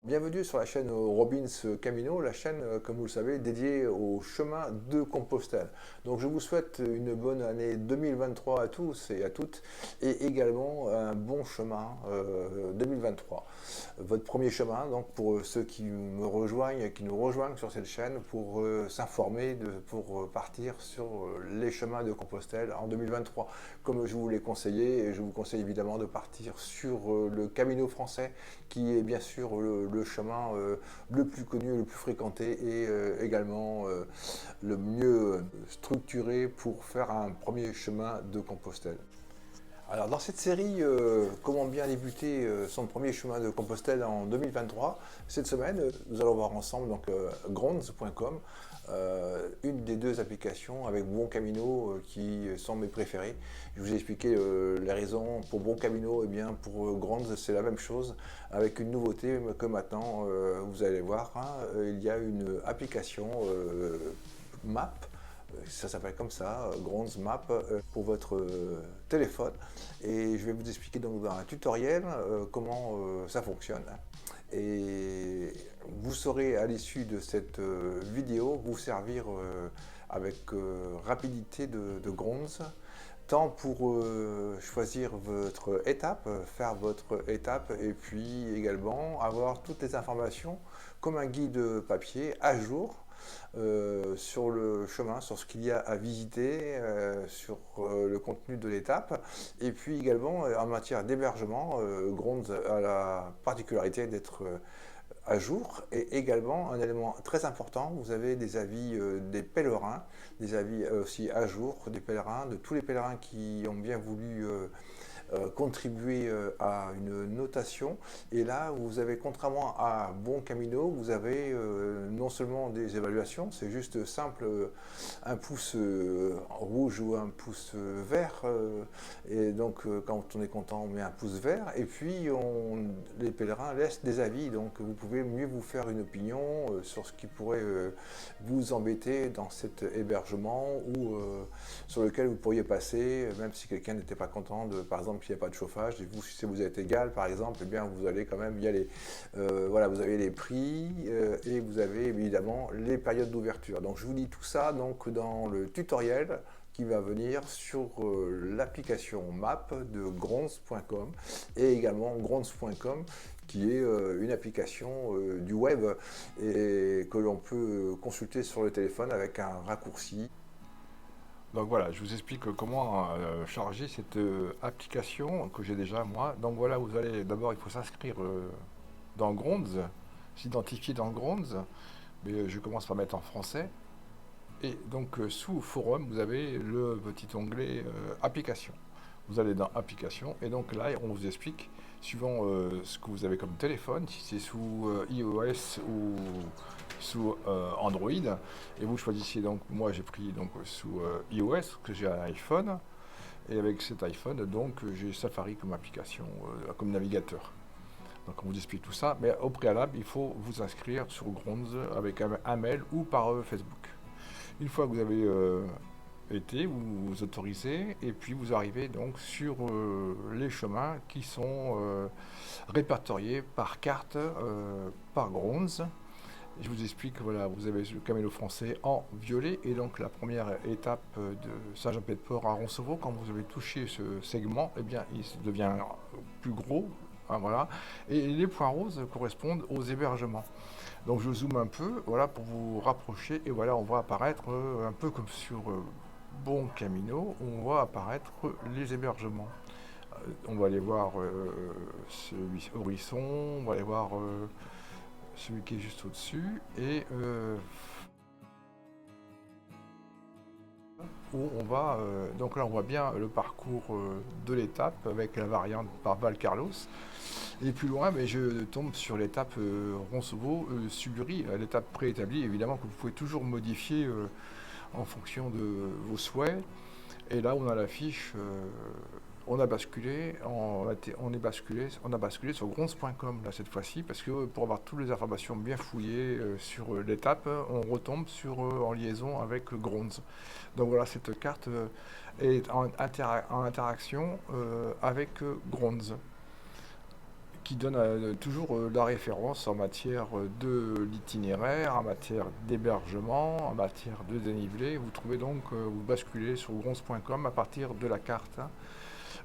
Bienvenue sur la chaîne Robbins Camino, la chaîne, comme vous le savez, dédiée au chemin de Compostelle. Donc je vous souhaite une bonne année 2023 à tous et à toutes, et également un bon chemin 2023. Votre premier chemin, donc pour ceux qui me rejoignent, qui nous rejoignent sur cette chaîne, pour s'informer, pour partir sur les chemins de Compostelle en 2023. Comme je vous l'ai conseillé, je vous conseille évidemment de partir sur le Camino français, qui est bien sûr le chemin le plus connu, le plus fréquenté et également le mieux structuré pour faire un premier chemin de Compostelle. Alors dans cette série, comment bien débuter son premier chemin de Compostelle en 2023, cette semaine, nous allons voir ensemble donc Gronds.com, une des deux applications avec Bon Camino qui sont mes préférées. Je vous ai expliqué les raisons pour Bon Camino, et bien pour Gronds c'est la même chose avec une nouveauté que maintenant vous allez voir, hein, il y a une application Map, ça s'appelle comme ça, Gronds Map, pour votre téléphone. Et je vais vous expliquer donc dans un tutoriel comment ça fonctionne. Et vous saurez à l'issue de cette vidéo vous servir avec rapidité de Gronds, tant pour choisir votre étape, faire votre étape, et puis également avoir toutes les informations comme un guide papier à jour sur le chemin, sur ce qu'il y a à visiter, sur le contenu de l'étape. Et puis également en matière d'hébergement, Gronds a la particularité d'être à jour, et également un élément très important, vous avez des avis des pèlerins, des avis aussi à jour des pèlerins, de tous les pèlerins qui ont bien voulu contribuer à une notation. Et là, vous avez, contrairement à Bon Camino, vous avez non seulement des évaluations, c'est juste simple, un pouce rouge ou un pouce vert. Et donc, quand on est content, on met un pouce vert. Et puis, les pèlerins laissent des avis. Donc, vous pouvez mieux vous faire une opinion sur ce qui pourrait vous embêter dans cet hébergement, ou sur lequel vous pourriez passer, même si quelqu'un n'était pas content de, par exemple, qu'il n'y a pas de chauffage. Et vous, si vous êtes égal, par exemple, eh bien, vous allez quand même y aller. Voilà, vous avez les prix et vous avez évidemment les périodes d'ouverture. Donc, je vous dis tout ça donc dans le tutoriel qui va venir sur l'application Map de Gronds.com, et également Gronds.com, qui est une application du web et que l'on peut consulter sur le téléphone avec un raccourci. Donc voilà, je vous explique comment charger cette application que j'ai déjà moi. Donc voilà, vous allez d'abord, il faut s'inscrire dans Gronds, s'identifier dans Gronds, mais je commence par mettre en français. Et donc sous Forum, vous avez le petit onglet Application. Vous allez dans Application, et donc là, on vous explique, suivant ce que vous avez comme téléphone, si c'est sous iOS ou sous Android, et vous choisissez. Donc moi j'ai pris donc sous iOS, que j'ai un iPhone, et avec cet iPhone, donc j'ai Safari comme application, comme navigateur. Donc on vous explique tout ça, mais au préalable, il faut vous inscrire sur Gronds avec un mail ou par Facebook. Une fois que vous avez été, vous vous autorisez, et puis vous arrivez donc sur les chemins qui sont répertoriés par carte, par Gronds. Je vous explique, voilà, vous avez le camélo français en violet, et donc la première étape de Saint-Jean-Pied-de-Port à Roncevaux, quand vous avez touché ce segment, eh bien, il devient plus gros, hein, voilà, et les points roses correspondent aux hébergements. Donc je zoome un peu, voilà, pour vous rapprocher, et voilà, on voit apparaître un peu comme sur Bon Camino, on voit apparaître les hébergements. On va aller voir celui Horizon, on va aller voir celui qui est juste au-dessus, et où on va, donc là on voit bien le parcours de l'étape avec la variante par Val-Carlos. Et plus loin, mais je tombe sur l'étape Roncevaux-Subury, l'étape préétablie, évidemment, que vous pouvez toujours modifier en fonction de vos souhaits. Et là, on a la fiche, on a basculé, on a basculé sur Gronds.com là cette fois-ci, parce que pour avoir toutes les informations bien fouillées sur l'étape, on retombe sur en liaison avec Gronds. Donc voilà, cette carte est en interaction avec Gronds, qui donne toujours la référence en matière de l'itinéraire, en matière d'hébergement, en matière de dénivelé. Vous trouvez donc, vous basculez sur gronds.com à partir de la carte, hein.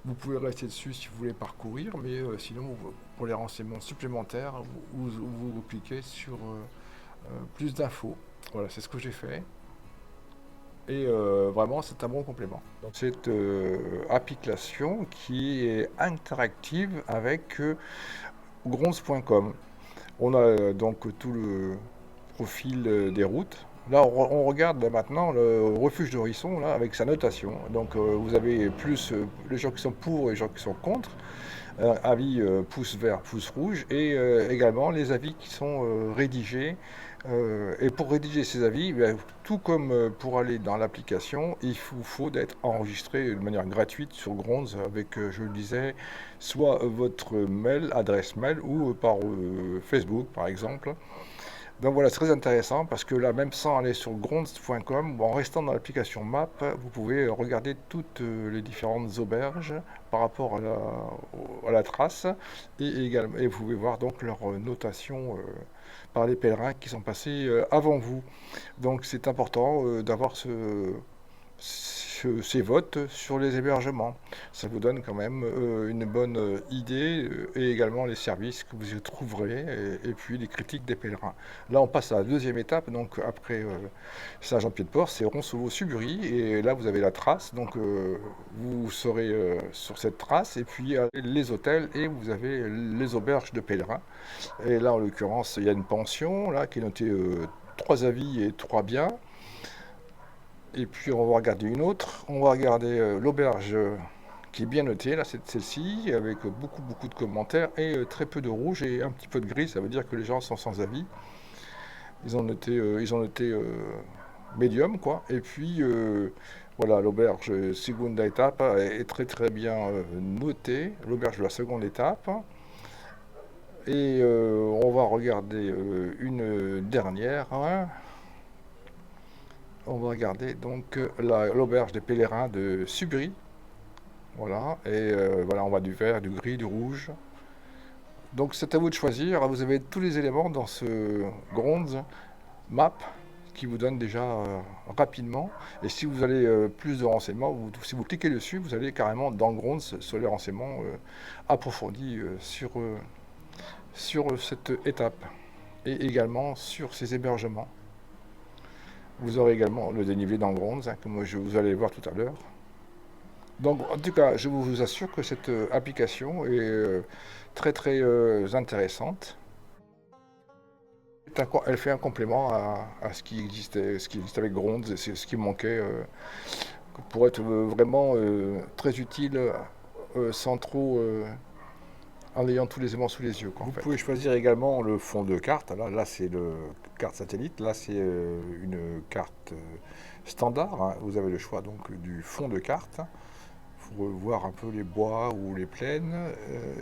Vous pouvez rester dessus si vous voulez parcourir, mais sinon, pour les renseignements supplémentaires, vous cliquez sur plus d'infos. Voilà, c'est ce que j'ai fait. Et vraiment, c'est un bon complément. Donc, cette application qui est interactive avec gronds.com. On a donc tout le profil des routes. Là, on regarde maintenant le refuge d'Horizon là, avec sa notation. Donc, vous avez plus les gens qui sont pour et les gens qui sont contre. Avis pouce vert, pouce rouge, et également les avis qui sont rédigés. Et pour rédiger ces avis, ben, tout comme pour aller dans l'application, il faut d'être enregistré de manière gratuite sur Gronds avec, je le disais, soit votre mail, adresse mail, ou par Facebook par exemple. Donc voilà, c'est très intéressant parce que là, même sans aller sur gronds.com, ou en restant dans l'application Map, vous pouvez regarder toutes les différentes auberges par rapport à la trace et vous pouvez voir donc leur notation par les pèlerins qui sont passés avant vous. Donc c'est important d'avoir ces votes sur les hébergements. Ça vous donne quand même une bonne idée et également les services que vous y trouverez et puis les critiques des pèlerins. Là, on passe à la deuxième étape, donc après Saint-Jean-Pied-de-Port, c'est Roncevaux-Subury et là, vous avez la trace, donc vous serez sur cette trace et puis les hôtels et vous avez les auberges de pèlerins. Et là, en l'occurrence, il y a une pension là qui est notée 3 avis et 3 biens. Et puis on va regarder une autre. On va regarder l'auberge qui est bien notée, là c'est celle-ci, avec beaucoup de commentaires et très peu de rouge et un petit peu de gris. Ça veut dire que les gens sont sans avis. Ils ont noté médium, quoi. Et puis voilà, l'auberge Segunda étape est très bien notée. L'auberge de la seconde étape. Et on va regarder une dernière, hein. On va regarder donc l'auberge des pèlerins de Subry. Voilà, et voilà, on va du vert, du gris, du rouge. Donc c'est à vous de choisir. Vous avez tous les éléments dans ce Gronds Map qui vous donne déjà rapidement. Et si vous avez plus de renseignements, si vous cliquez dessus, vous allez carrément dans Gronds sur les renseignements approfondis sur cette étape et également sur ces hébergements. Vous aurez également le dénivelé dans Gronds, hein, comme vous allez voir tout à l'heure. Donc, en tout cas, je vous assure que cette application est très intéressante. Elle fait un complément à ce qui existait avec Gronds, et c'est ce qui manquait pour être vraiment très utile sans trop en ayant tous les éléments sous les yeux, quoi, en fait. Vous pouvez choisir également le fond de carte. Là c'est le carte satellite. Là, c'est une carte standard, hein. Vous avez le choix donc du fond de carte pour voir un peu les bois ou les plaines.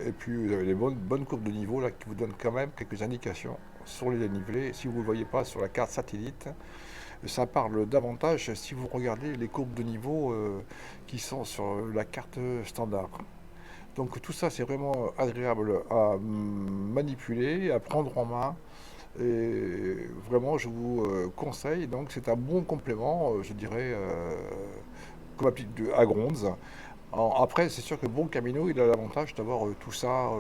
Et puis, vous avez les bonnes courbes de niveau là, qui vous donnent quand même quelques indications sur les dénivelés. Si vous ne le voyez pas sur la carte satellite, ça parle davantage si vous regardez les courbes de niveau qui sont sur la carte standard. Donc tout ça, c'est vraiment agréable à manipuler, à prendre en main. Et vraiment, je vous conseille. Donc c'est un bon complément, je dirais, comme applique à Gronds. Après, c'est sûr que Bon Camino, il a l'avantage d'avoir tout ça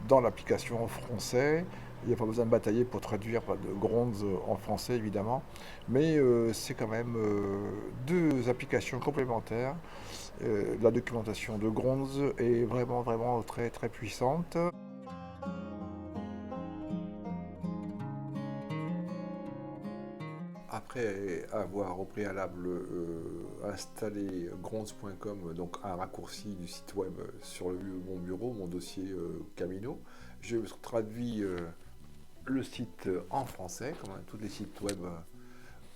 dans l'application en français. Il n'y a pas besoin de batailler pour traduire de Gronds en français, évidemment. Mais c'est quand même deux applications complémentaires. La documentation de Gronds est vraiment très puissante. Après avoir au préalable installé gronds.com, donc un raccourci du site web sur mon bureau, mon dossier Camino, je traduis le site en français, comme tous les sites web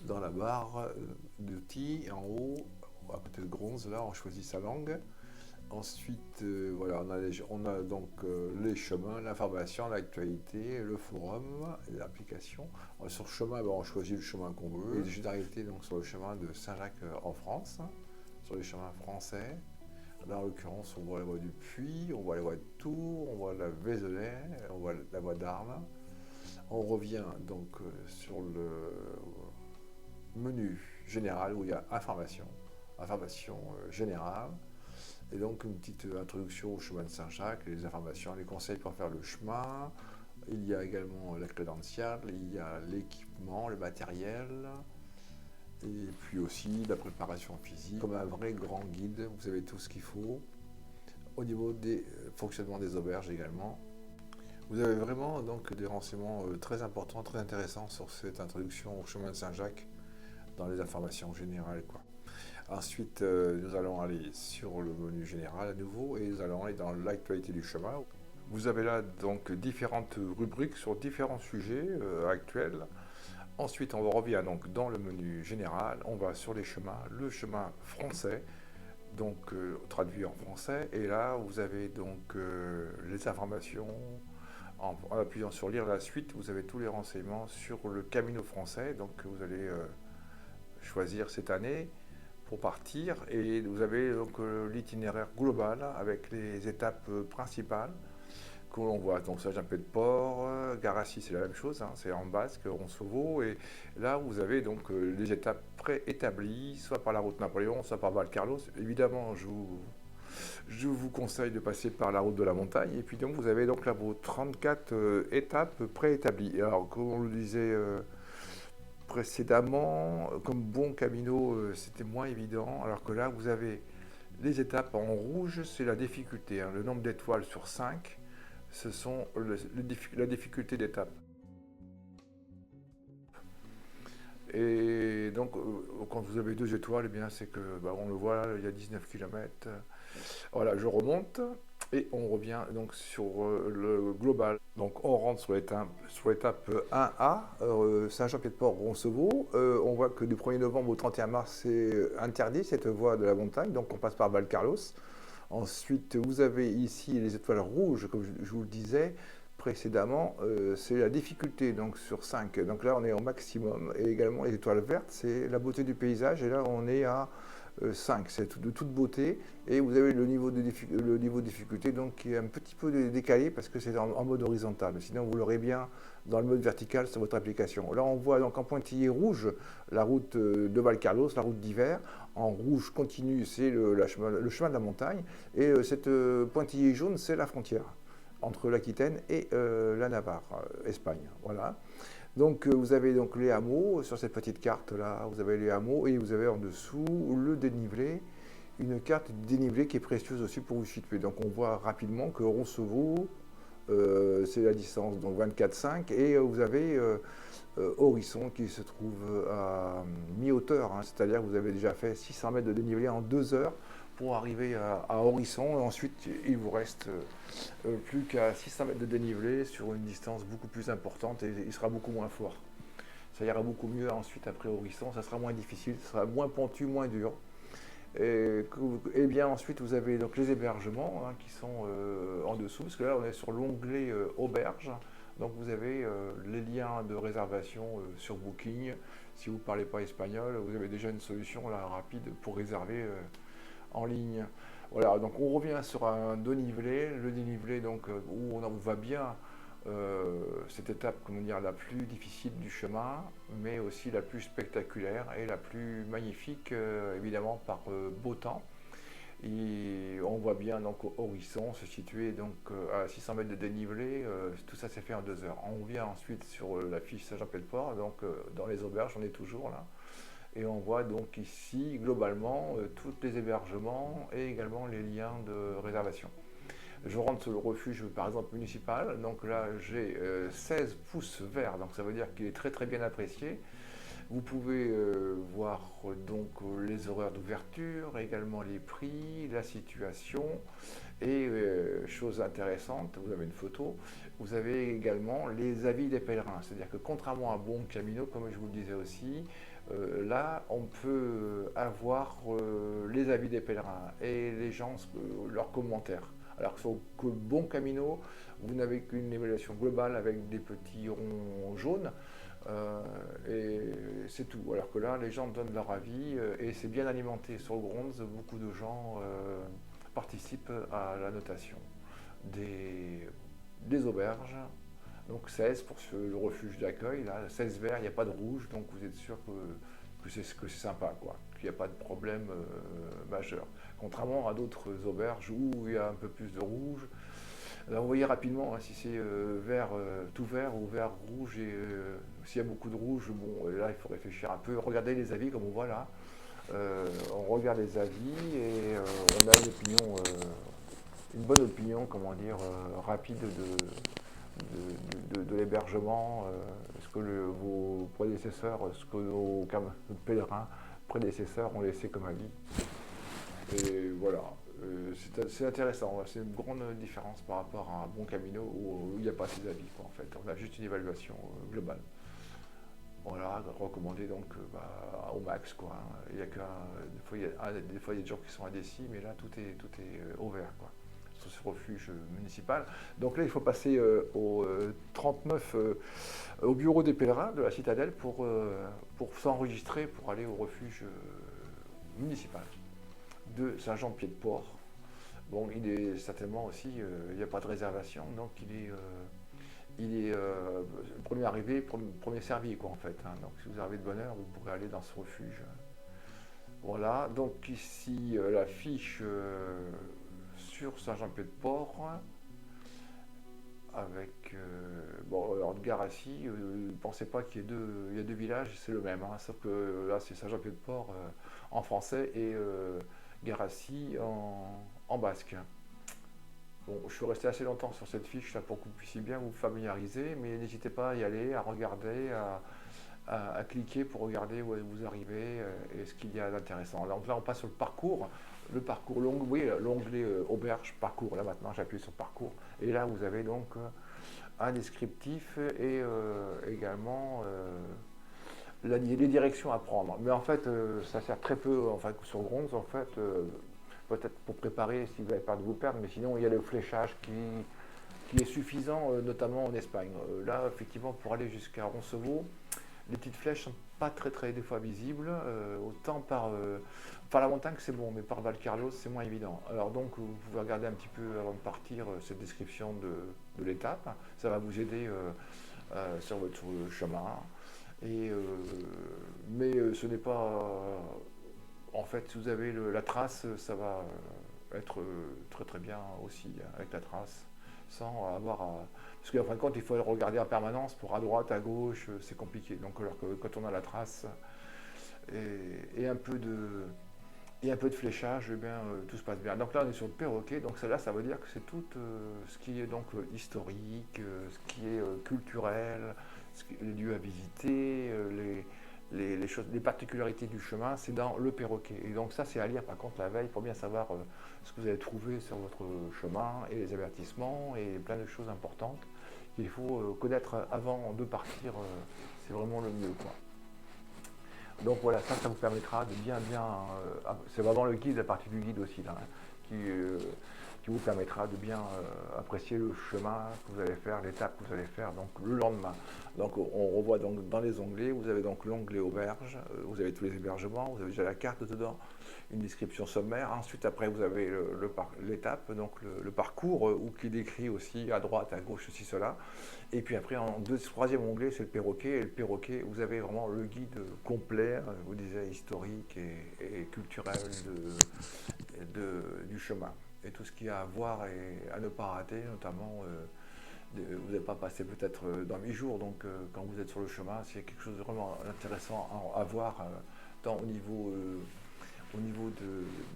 dans la barre d'outils, en haut, à côté de Gronds, là, on choisit sa langue. Ensuite, voilà, on a donc les chemins, l'information, l'actualité, le forum, l'application. Sur le chemin, on choisit le chemin qu'on veut. Et j'ai arrêté donc sur le chemin de Saint-Jacques en France, sur les chemins français. Là, en l'occurrence, on voit la voie du Puy, on voit la voie de Tours, on voit la Vézelay, on voit la voie d'Arles. On revient donc sur le menu général où il y a information générale, et donc une petite introduction au chemin de Saint-Jacques, les informations, les conseils pour faire le chemin. Il y a également la crédentiale, il y a l'équipement, le matériel, et puis aussi la préparation physique. Comme un vrai grand guide, vous avez tout ce qu'il faut. Au niveau des fonctionnements des auberges également. Vous avez vraiment donc des renseignements très importants, très intéressants sur cette introduction au chemin de Saint-Jacques dans les informations générales, quoi. Ensuite, nous allons aller sur le menu général à nouveau et nous allons aller dans l'actualité du chemin. Vous avez là donc différentes rubriques sur différents sujets actuels. Ensuite, on revient donc dans le menu général, on va sur les chemins, le chemin français, donc traduit en français, et là vous avez donc les informations. En appuyant sur lire la suite, vous avez tous les renseignements sur le Camino français, donc vous allez choisir cette année pour partir, et vous avez donc l'itinéraire global avec les étapes principales que l'on voit. Donc Saint-Jean-Pied-de-Port, Garassi, c'est la même chose, hein, c'est en Basque, Roncevaux, et là vous avez donc les étapes préétablies, soit par la route Napoléon, soit par Valcarlos. Évidemment, je vous conseille de passer par la route de la montagne, et puis donc vous avez donc là vos 34 étapes préétablies. Alors comme on le disait précédemment, comme bon Camino, c'était moins évident, alors que là vous avez les étapes en rouge, c'est la difficulté, hein, le nombre d'étoiles sur 5, ce sont la difficulté d'étape. Et donc quand vous avez 2 étoiles, eh bien c'est que, on le voit, il y a 19 km. Voilà, je remonte et on revient donc sur le global. Donc on rentre sur l'étape 1A, Saint-Jean-Pied-de-Port, Roncevaux. On voit que du 1er novembre au 31 mars, c'est interdit cette voie de la montagne, donc on passe par Valcarlos. Ensuite, vous avez ici les étoiles rouges, comme je vous le disais précédemment, c'est la difficulté donc sur 5. Donc là, on est au maximum. Et également, les étoiles vertes, c'est la beauté du paysage. Et là, on est à 5, c'est de toute beauté, et vous avez le niveau de difficulté donc, qui est un petit peu décalé parce que c'est en mode horizontal, sinon vous l'aurez bien dans le mode vertical sur votre application. Là on voit donc en pointillé rouge la route de Valcarlos, la route d'hiver, en rouge continu c'est le chemin de la montagne, et cette pointillé jaune c'est la frontière entre l'Aquitaine et la Navarre, Espagne, voilà. Donc vous avez donc les hameaux, sur cette petite carte là, vous avez les hameaux, et vous avez en dessous le dénivelé, une carte de dénivelé qui est précieuse aussi pour vous situer. Donc on voit rapidement que Roncevaux, c'est la distance, donc 24,5, et vous avez Horisson qui se trouve à mi-hauteur, hein, c'est-à-dire que vous avez déjà fait 600 mètres de dénivelé en 2 heures pour arriver à Horisson, et ensuite il vous reste plus qu'à 600 mètres de dénivelé sur une distance beaucoup plus importante, et il sera beaucoup moins fort. Ça ira beaucoup mieux ensuite après Horisson, ça sera moins difficile, ça sera moins pentu, moins dur. Et bien ensuite vous avez donc les hébergements, hein, qui sont en dessous, parce que là on est sur l'onglet auberge, donc vous avez les liens de réservation sur Booking. Si vous ne parlez pas espagnol, vous avez déjà une solution là, rapide pour réserver en ligne. Voilà, donc on revient sur un dénivelé, le dénivelé donc, où on va bien cette étape, comment dire, la plus difficile du chemin, mais aussi la plus spectaculaire et la plus magnifique, évidemment par beau temps. Et on voit bien donc Horisson se situer donc à 600 mètres de dénivelé, tout ça s'est fait en 2 heures. On vient ensuite sur la fiche Saint-Jean-Pied-de-Port, donc dans les auberges, on est toujours là. Et on voit donc ici globalement tous les hébergements et également les liens de réservation. Je rentre sur le refuge par exemple municipal, donc là j'ai 16 pouces verts, donc ça veut dire qu'il est très très bien apprécié. Vous pouvez voir donc les horaires d'ouverture, également les prix, la situation, et chose intéressante, vous avez une photo, vous avez également les avis des pèlerins, c'est-à-dire que contrairement à Bon Camino, comme je vous le disais aussi, là on peut avoir les avis des pèlerins et les gens, leurs commentaires. Alors que Bon Camino, vous n'avez qu'une évaluation globale avec des petits ronds jaunes, et c'est tout. Alors que là, les gens donnent leur avis, et c'est bien alimenté sur le Gronds. Beaucoup de gens participent à la notation des auberges. Donc 16 pour le refuge d'accueil, là, 16 verts, il n'y a pas de rouge, donc vous êtes sûr que c'est sympa, quoi, qu'il n'y a pas de problème majeur. Contrairement à d'autres auberges où il y a un peu plus de rouge. Là, vous voyez rapidement hein, si c'est vert, tout vert ou vert rouge, et s'il y a beaucoup de rouge, bon, là il faut réfléchir un peu. Regardez les avis comme on voit là. On regarde les avis et on a une bonne opinion, comment dire, rapide de l'hébergement, ce que vos prédécesseurs, ce que nos pèlerins prédécesseurs ont laissé comme avis. Et voilà, c'est intéressant, c'est une grande différence par rapport à un bon Camino où il n'y a pas ces avis, quoi, en fait. On a juste une évaluation globale. Voilà, recommandé donc au max, quoi. Il y a des fois il y a des gens qui sont indécis, mais là tout est au vert, quoi, sur ce refuge municipal. Donc là il faut passer au 39 au bureau des pèlerins de la citadelle pour s'enregistrer pour aller au refuge municipal de Saint-Jean-Pied-de-Port. Bon, il est certainement aussi, il n'y a pas de réservation, donc il est premier arrivé, premier servi, quoi, en fait. Hein. Donc, si vous arrivez de bonne heure, vous pourrez aller dans ce refuge. Voilà, donc ici, la fiche sur Saint-Jean-Pied-de-Port, avec, bon, alors de Garassi, ne pensez pas qu'il y a deux villages, c'est le même, hein, sauf que là, c'est Saint-Jean-Pied-de-Port en français et Garassi en basque. Bon, je suis resté assez longtemps sur cette fiche là, pour que vous puissiez bien vous familiariser, mais n'hésitez pas à y aller, à regarder, à cliquer pour regarder où vous arrivez et ce qu'il y a d'intéressant. Donc là, on passe sur le parcours long, oui, l'onglet auberge, parcours. Là maintenant, j'appuie sur parcours. Et là, vous avez donc un descriptif et également les directions à prendre. Mais en fait, ça sert très peu en fait, sur Gronds, en fait. Peut-être pour préparer si vous avez peur de vous perdre, mais sinon il y a le fléchage qui est suffisant, notamment en Espagne. Là, effectivement, pour aller jusqu'à Roncevaux, les petites flèches sont pas très des fois visibles. Autant par la montagne c'est bon, mais par Valcarlos c'est moins évident. Alors donc vous pouvez regarder un petit peu avant de partir cette description de l'étape. Ça va vous aider sur votre chemin. Et, mais ce n'est pas en fait, si vous avez la trace, ça va être très bien aussi hein, avec la trace, sans avoir à... Parce qu'en fin de compte, il faut regarder en permanence pour à droite, à gauche, c'est compliqué. Donc alors que quand on a la trace et un peu de fléchage, eh bien, tout se passe bien. Donc là, on est sur le perroquet. Donc celle-là, ça veut dire que c'est tout ce qui est donc historique, ce qui est culturel, les lieux à visiter, les particularités du chemin, c'est dans le perroquet. Et donc ça, c'est à lire par contre la veille pour bien savoir ce que vous avez trouvé sur votre chemin et les avertissements et plein de choses importantes qu'il faut connaître avant de partir. C'est vraiment le mieux, quoi. Donc voilà, ça vous permettra de bien, c'est vraiment le guide, la partie du guide aussi, là, qui vous permettra de bien apprécier le chemin que vous allez faire, l'étape que vous allez faire donc le lendemain. Donc on revoit donc dans les onglets, vous avez donc l'onglet auberge, vous avez tous les hébergements, vous avez déjà la carte dedans, une description sommaire. Ensuite après vous avez l'étape, donc le parcours où qui décrit aussi à droite, à gauche, ceci, cela. Et puis après en troisième onglet c'est le perroquet. Et le perroquet, vous avez vraiment le guide complet, vous disiez historique et culturel du chemin. Et tout ce qu'il y a à voir et à ne pas rater, notamment, vous n'avez pas passé peut-être dans 8 jours, donc quand vous êtes sur le chemin, c'est quelque chose de vraiment intéressant à voir, tant au niveau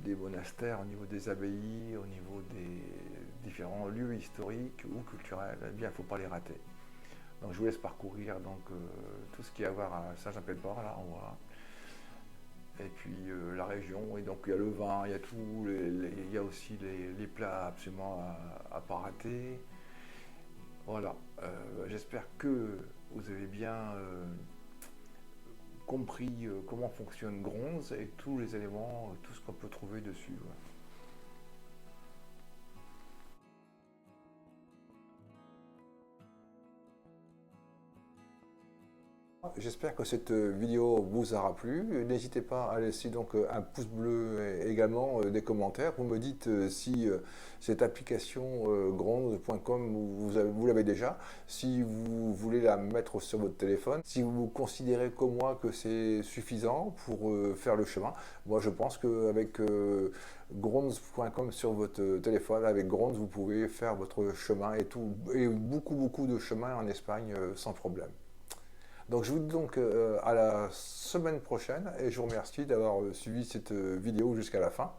des monastères, au niveau des abbayes, au niveau des différents lieux historiques ou culturels, eh bien, il ne faut pas les rater. Donc je vous laisse parcourir donc, tout ce qu'il y a à voir à Saint-Jean-Pied-de-Port, là, on voit. Et puis la région, et donc il y a le vin, il y a tout, il y a aussi les plats absolument à pas rater. Voilà, j'espère que vous avez bien compris comment fonctionne Gronds et tous les éléments, tout ce qu'on peut trouver dessus. Ouais. J'espère que cette vidéo vous aura plu. N'hésitez pas à laisser donc un pouce bleu et également des commentaires. Vous me dites si cette application gronde.com vous l'avez déjà, si vous voulez la mettre sur votre téléphone, si vous considérez comme moi que c'est suffisant pour faire le chemin. Moi je pense qu'avec gronde.com sur votre téléphone, avec Gronde, vous pouvez faire votre chemin et beaucoup de chemins en Espagne sans problème. Donc je vous dis donc à la semaine prochaine et je vous remercie d'avoir suivi cette vidéo jusqu'à la fin.